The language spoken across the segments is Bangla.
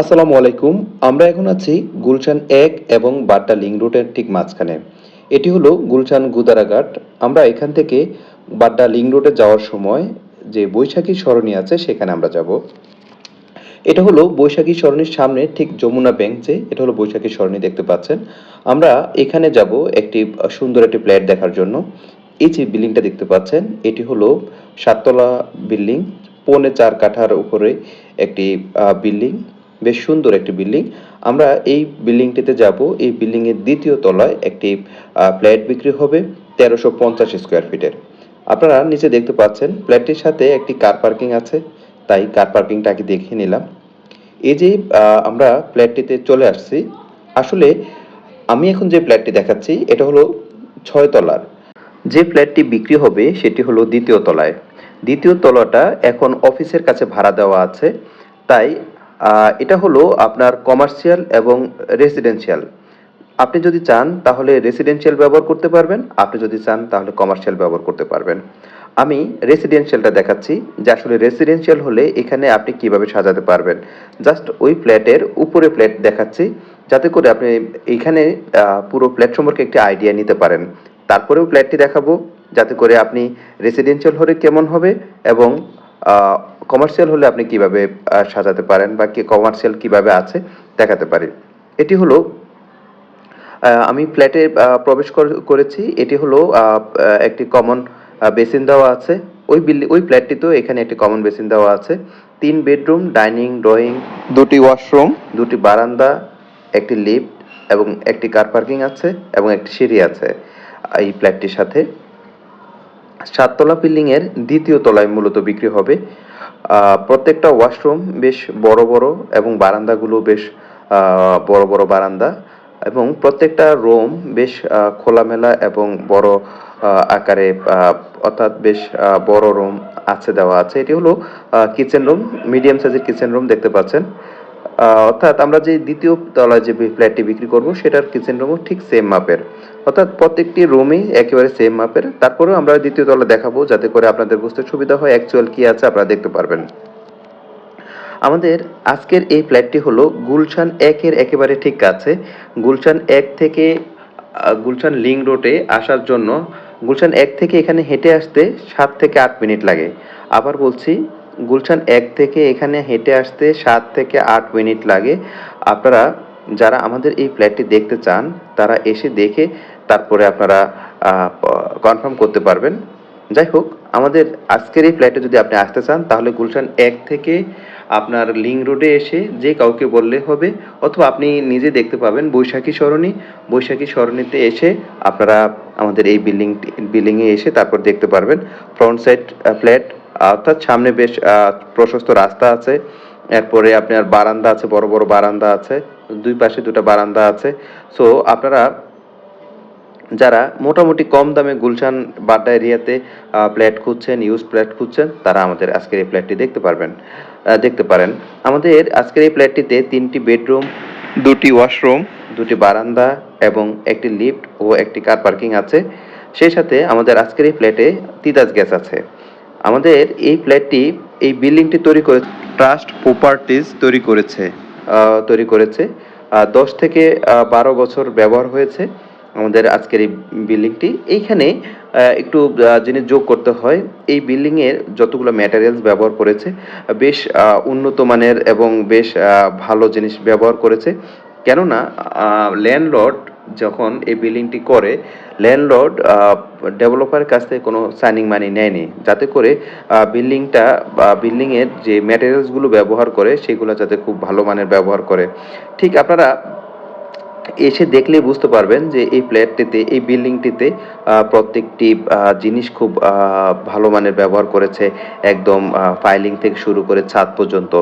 আসসালামু আলাইকুম। আমরা এখন আছি গুলশান ১ এবং বাড্ডা লিংক রোডের ঠিক মাঝখানে। এটি হলো গুলশান গুদারাঘাট। আমরা এখান থেকে বাড্ডা লিংক রোডে যাওয়ার সময় যে বৈশাখী সরণি আছে সেখানে আমরা যাব। এটা হলো বৈশাখী সরণির সামনে ঠিক যমুনা ব্যাংক, এটা হলো বৈশাখী সরণি দেখতে পাচ্ছেন। আমরা এখানে যাব একটি সুন্দর একটি ফ্ল্যাট দেখার জন্য। এই যে বিল্ডিংটা দেখতে পাচ্ছেন এটি হলো ৭ তলা বিল্ডিং, পৌনে ৪ কাঠার উপরে একটি বিল্ডিং। বেশ সুন্দর একটি বিল্ডিং। আমরা এই বিল্ডিংটিতে যাব। এই বিল্ডিং এর ২য় তলায় একটি ফ্ল্যাট বিক্রি হবে ১৩৫০ স্কয়ার ফিটের। আপনারা নিচে দেখতে পাচ্ছেন ফ্ল্যাটটির সাথে একটি কার পার্কিং আছে। তাই কার পার্কিংটা আগে দেখে নিলাম। এই যে আমরা ফ্ল্যাটটিতে চলে আসছি। আসলে আমি এখন যে ফ্ল্যাটটি দেখাচ্ছি এটা হলো ৬ তলার। যে ফ্ল্যাটটি বিক্রি হবে সেটি হলো ২য় তলায়। ২য় তলাটা এখন অফিসের কাছে ভাড়া দেওয়া আছে। তাই এটা হলো আপনার কমার্শিয়াল এবং রেসিডেন্সিয়াল। আপনি যদি চান তাহলে রেসিডেন্সিয়াল ব্যবহার করতে পারবেন, আপনি যদি চান তাহলে কমার্শিয়াল ব্যবহার করতে পারবেন। আমি রেসিডেন্সিয়ালটা দেখাচ্ছি যে আসলে রেসিডেন্সিয়াল হলে এখানে আপনি কিভাবে সাজাতে পারবেন। জাস্ট ওই ফ্ল্যাটের উপরে ফ্ল্যাট দেখাচ্ছি যাতে করে আপনি এইখানে পুরো ফ্ল্যাট সম্পর্কে একটি আইডিয়া নিতে পারেন। তারপরেও ফ্ল্যাটটি দেখাবো যাতে করে আপনি রেসিডেন্সিয়াল হলে কেমন হবে এবং কমার্শিয়াল হলে আপনি কিভাবে সাজাতে পারেন বা কি কমার্শিয়াল কিভাবে আছে দেখাতে পারি। এটি হলো আমি ফ্ল্যাটে প্রবেশ করেছি। এটি হলো একটি কমন বেসিন দেওয়া আছে। ওই ফ্ল্যাটটিতেও এখানে একটি কমন বেসিন দেওয়া আছে। ৩ বেডরুম, ডাইনিং, ড্রয়িং, ২টি ওয়াশরুম, ২টি বারান্দা, একটি লিফট এবং একটি কার পার্কিং আছে এবং একটি সিঁড়ি আছে এই ফ্ল্যাটটির সাথে। ৭ তলা বিল্ডিং এর ২য় তলায় মূলত বিক্রি হবে। প্রত্যেকটা ওয়াশরুম বেশ বড় বড় এবং বারান্দাগুলো বেশ বড় বড় বারান্দা এবং প্রত্যেকটা রুম বেশ খোলামেলা এবং বড় আকারে, অর্থাৎ বেশ বড় রুম আছে, দেওয়া আছে। এটি হলো কিচেন রুম, মিডিয়াম সাইজের কিচেন রুম দেখতে পাচ্ছেন। অর্থাৎ আমরা যে ২য় তলায় যে ফ্ল্যাটটি বিক্রি করব সেটার কিচেন রুমও ঠিক সেম মাপের। অর্থাৎ প্রত্যেকটি রুমই একেবারে সেম মাপের। তারপরেও আমরা ২য় তলা দেখাবো যাতে করে আপনাদের বুঝতে সুবিধা হয় অ্যাকচুয়াল কি আছে আপনারা দেখতে পারবেন। আমাদের আজকের এই ফ্ল্যাটটি হলো গুলশান ১ এর একেবারে ঠিক কাছে। গুলশান ১ থেকে গুলশান লিংক রোডে আসার জন্য গুলশান ১ থেকে এখানে হেঁটে আসতে ৭ থেকে ৮ মিনিট লাগে। আবার বলছি, গুলশান ১ থেকে এখানে হেঁটে আসতে ৭ থেকে ৮ মিনিট লাগে। আপনারা যারা আমাদের এই ফ্ল্যাটটি দেখতে চান তারা এসে দেখে তারপরে আপনারা কনফার্ম করতে পারবেন। যাই হোক, আমাদের আজকের এই ফ্ল্যাটে যদি আপনি আসতে চান তাহলে গুলশান ১ থেকে আপনার লিংক রোডে এসে যে কাউকে বললে হবে, অথবা আপনি নিজে দেখতে পাবেন বৈশাখী সরণি। বৈশাখী সরণিতে এসে আপনারা আমাদের এই বিল্ডিংয়ে এসে তারপর দেখতে পারবেন। ফ্রন্ট সাইড ফ্ল্যাট, অর্থাৎ সামনে বেশ প্রশস্ত রাস্তা আছে। এরপরে আপনার বারান্দা আছে, বড় বড় বারান্দা আছে, দুই পাশে দুটো বারান্দা আছে। সো আপনারা যারা মোটামুটি কম দামে গুলশান বাড্ডা এরিয়াতে ফ্ল্যাট খুঁজছেন, ইউজ ফ্ল্যাট খুঁজছেন, তারা আমাদের আজকের এই ফ্ল্যাটটি দেখতে পারেন। আমাদের আজকের এই ফ্ল্যাটটিতে ৩টি বেডরুম, ২টি ওয়াশরুম, ২টি বারান্দা এবং একটি লিফট ও একটি কার পার্কিং আছে। সেই সাথে আমাদের আজকের এই ফ্ল্যাটে তিতাস গ্যাস আছে। আমাদের এই ফ্ল্যাটটি, এই বিল্ডিংটি তৈরি করে ট্রাস্ট প্রপার্টিজ তৈরি করেছে। ১০ থেকে ১২ বছর ব্যবহার হয়েছে আমাদের আজকের এই বিল্ডিংটি। এইখানে একটু জিনিস যোগ করতে হয়। এই বিল্ডিং এর যতগুলো ম্যাটেরিয়ালস ব্যবহার করেছে বেশ উন্নত মানের এবং বেশ ভালো জিনিস ব্যবহার করেছে। কেননা ল্যান্ডলর্ড যখন এই বিল্ডিংটি করে, ল্যান্ডলর্ড ডেভেলপারের কাছ থেকে কোনো সাইনিং মানি নেয়নি, যাতে করে বিল্ডিংটা বা বিল্ডিং এর যে ম্যাটেরিয়ালসগুলো ব্যবহার করে সেগুলো যাতে খুব ভালো মানের ব্যবহার করে। ঠিক আপনারা এসে দেখলেই বুঝতে পারবেন যে এই ফ্ল্যাটটিতে, এই বিল্ডিংটিতে প্রত্যেকটি জিনিস খুব ভালো মানের ব্যবহার করেছে। একদম ফাইলিং থেকে শুরু করে ছাদ পর্যন্ত।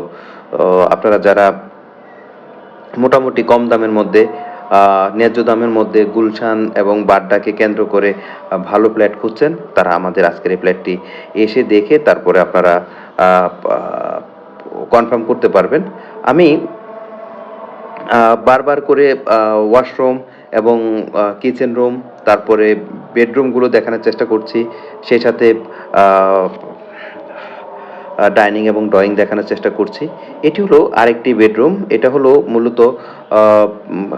আপনারা যারা মোটামুটি কম দামের মধ্যে, ন্যায্য দামের মধ্যে গুলশান এবং বাড্ডাকে কেন্দ্র করে ভালো ফ্ল্যাট খুঁজছেন, তারা আমাদের আজকের এই ফ্ল্যাটটি এসে দেখে তারপরে আপনারা কনফার্ম করতে পারবেন। আমি বারবার করে ওয়াশরুম এবং কিচেন রুম, তারপরে বেডরুমগুলো দেখানোর চেষ্টা করছি। সেই সাথে ডাইনিং এবং ড্রয়িং দেখানোর চেষ্টা করছি। এটি হলো আরেকটি বেডরুম। এটা হলো মূলত আ উম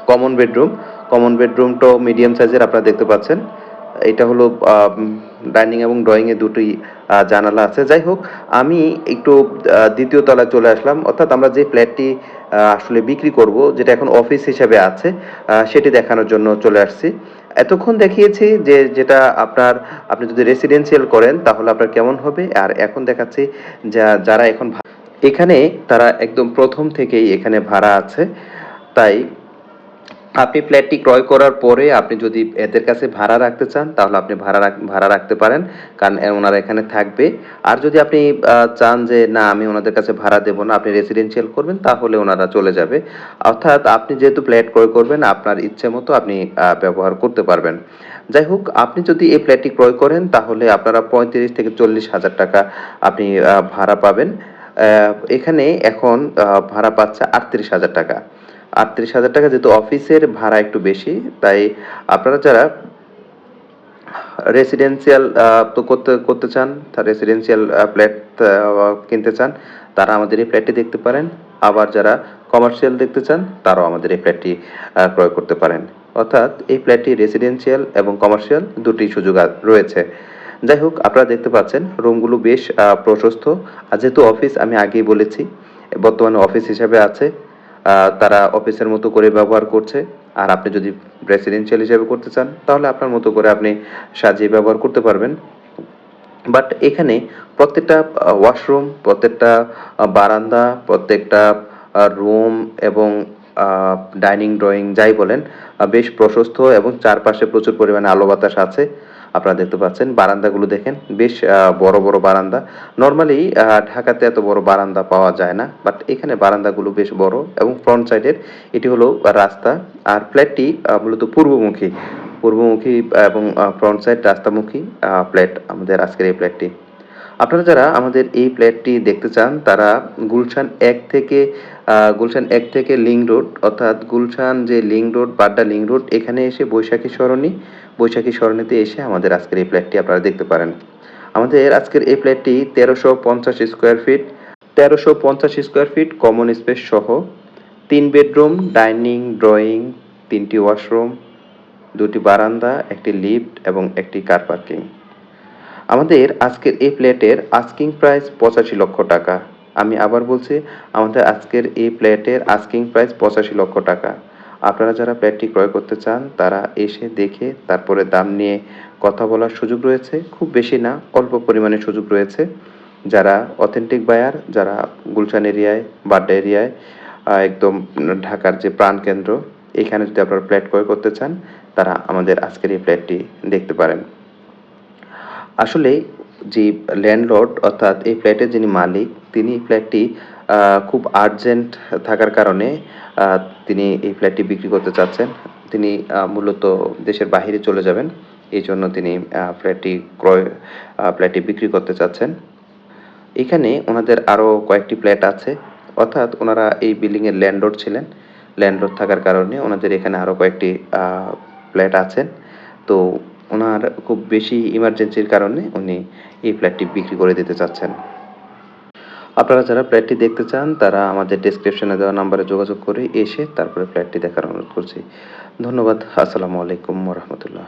কমন বেডরুম। কমন বেডরুমটাও মিডিয়াম সাইজের আপনারা দেখতে পাচ্ছেন। এটা হলো ডাইনিং এবং ড্রয়িং এ দুটোই জানালা আছে। যাই হোক, আমি একটু ২য় তলায় চলে আসলাম। অর্থাৎ আমরা যে ফ্ল্যাটটি আসলে বিক্রি করব, যেটা এখন অফিস হিসেবে আছে, সেটি দেখানোর জন্য চলে আসছি। এতক্ষণ দেখিয়েছি যে যেটা আপনি যদি রেসিডেন্সিয়াল করেন তাহলে আপনার কেমন হবে? আর এখন দেখাচ্ছি যারা এখন এখানে তারা একদম ১ম থেকেই এখানে ভাড়া আছে। তাই আপনি ফ্ল্যাটটি ক্রয় করার পরে আপনি যদি এদের কাছে ভাড়া রাখতে চান তাহলে আপনি ভাড়া রাখতে পারেন। কারণ ওনারা এখানে থাকবে। আর যদি আপনি চান যে না আমি ওনাদের কাছে ভাড়া দেব না, আপনি রেসিডেন্সিয়াল করবেন তাহলে ওনারা চলে যাবে। অর্থাৎ আপনি যেহেতু ফ্ল্যাট ক্রয় করবেন আপনার ইচ্ছে মতো আপনি ব্যবহার করতে পারবেন। যাই হোক, আপনি যদি এই ফ্ল্যাটটি ক্রয় করেন তাহলে আপনারা ৩৫ থেকে ৪০,০০০ টাকা আপনি ভাড়া পাবেন। এখানে এখন ভাড়া পাচ্ছে ৩৮,০০০ টাকা। ৩৮,০০০ টাকা, যেহেতু অফিসের ভাড়া একটু বেশি, তাই আপনারা যারা রেসিডেন্সিয়াল তো করতে চান, রেসিডেন্সিয়াল ফ্ল্যাট কিনতে চান, তারা আমাদের এই ফ্ল্যাটটি দেখতে পারেন। আবার যারা কমার্শিয়াল দেখতে চান, তারাও আমাদের এই ফ্ল্যাটটি ক্রয় করতে পারেন। অর্থাৎ এই ফ্ল্যাটটি রেসিডেন্সিয়াল এবং কমার্শিয়াল দুটি সুযোগ রয়েছে। যাই হোক, আপনারা দেখতে পাচ্ছেন রুমগুলো বেশ প্রশস্ত। আর যেহেতু অফিস আমি আগেই বলেছি, বর্তমানে অফিস হিসাবে আছে। তারা অফিসের মতো করে ব্যবহার করছে। আর আপনি যদি রেসিডেন্সিয়াল হিসেবে করতে চান তাহলে আপনার মতো করে আপনি সাজিয়ে ব্যবহার করতে পারবেন। বাট এখানে প্রত্যেকটা ওয়াশরুম, প্রত্যেকটা বারান্দা, প্রত্যেকটা রুম এবং আ ডাইনিং, ড্রয়িং যাই বলেন বেশ প্রশস্ত এবং চারপাশে প্রচুর পরিমাণে আলো বাতাস আছে। আপনারা দেখতে পাচ্ছেন বারান্দাগুলো দেখেন, বেশ বড়, বড় বারান্দা। নরমালি ঢাকাতে এত বড় বারান্দা পাওয়া যায় না। বাট এখানে বারান্দাগুলো বেশ বড় এবং ফ্রন্ট সাইডের এটি হলো রাস্তা। আর ফ্ল্যাটটি মূলত পূর্বমুখী। পূর্বমুখী এবং ফ্রন্ট সাইড রাস্তামুখী ফ্ল্যাট আমাদের আজকের এই ফ্ল্যাটটি। আপনারা যারা আমাদের এই ফ্ল্যাটটি দেখতে চান তারা গুলশান ১ থেকে লিংক রোড, অর্থাৎ গুলশান যে link road, Badda link road, এখানে এসে বৈশাখী সরণিতে এসে আমাদের আজকের এই ফ্ল্যাটটি আপনারা দেখতে পারেন। আমাদের আজকের এই ফ্ল্যাটটি ১৩৫০ square feet, ১৩৫০ square feet common space সহ ৩ বেডরুম, ডাইনিং, ড্রয়িং, ৩ টি ওয়াশরুম, ২ টি বারান্দা, ১ টি লিফট এবং ১ টি কার পার্কিং। আমাদের আজকের এই ফ্ল্যাটের আস্কিং প্রাইস ৮৫ লক্ষ টাকা। আমি আবার বলছি, আমাদের আজকের এই ফ্ল্যাটের আস্কিং প্রাইস ৮৫ লক্ষ টাকা। আপনারা যারা ফ্ল্যাটটি ক্রয় করতে চান তারা এসে দেখে তারপরে দাম নিয়ে কথা বলার সুযোগ রয়েছে। খুব বেশি না, অল্প পরিমাণে সুযোগ রয়েছে। যারা অথেন্টিক বায়ার, যারা গুলশান এরিয়ায়, বাড্ডা এরিয়ায়, একদম ঢাকার যে প্রাণকেন্দ্র, এখানে যদি আপনারা ফ্ল্যাট ক্রয় করতে চান তারা আমাদের আজকের এই ফ্ল্যাটটি দেখতে পারেন। আসলে যে ল্যান্ডলর্ড, অর্থাৎ এই ফ্ল্যাটের যিনি মালিক, তিনি ফ্ল্যাটটি খুব আর্জেন্ট থাকার কারণে আ তিনি এই ফ্ল্যাটটি বিক্রি করতে চাচ্ছেন। তিনি মূলত দেশের বাহিরে চলে যাবেন। এজন্য তিনি ফ্ল্যাটটি বিক্রি করতে চাচ্ছেন। এখানে উনাদের আরো কয়েকটি ফ্ল্যাট আছে। অর্থাৎ উনারা এই বিল্ডিং এর ল্যান্ডলর্ড ছিলেন। ল্যান্ডলর্ড থাকার কারণে উনাদের এখানে আরো কয়েকটি আ ফ্ল্যাট আছেন। তো উনার খুব বেশি ইমার্জেন্সির কারণে উনি এই ফ্ল্যাটটি বিক্রি করে দিতে চাচ্ছেন। আপনারা যারা ফ্ল্যাটটি দেখতে চান তারা আমাদের ডেসক্রিপশনে দেওয়া নাম্বারে যোগাযোগ করে এসে তারপরে ফ্ল্যাটটি দেখার অনুরোধ করছি। ধন্যবাদ। আসসালামু আলাইকুম ওয়া রাহমাতুল্লাহ।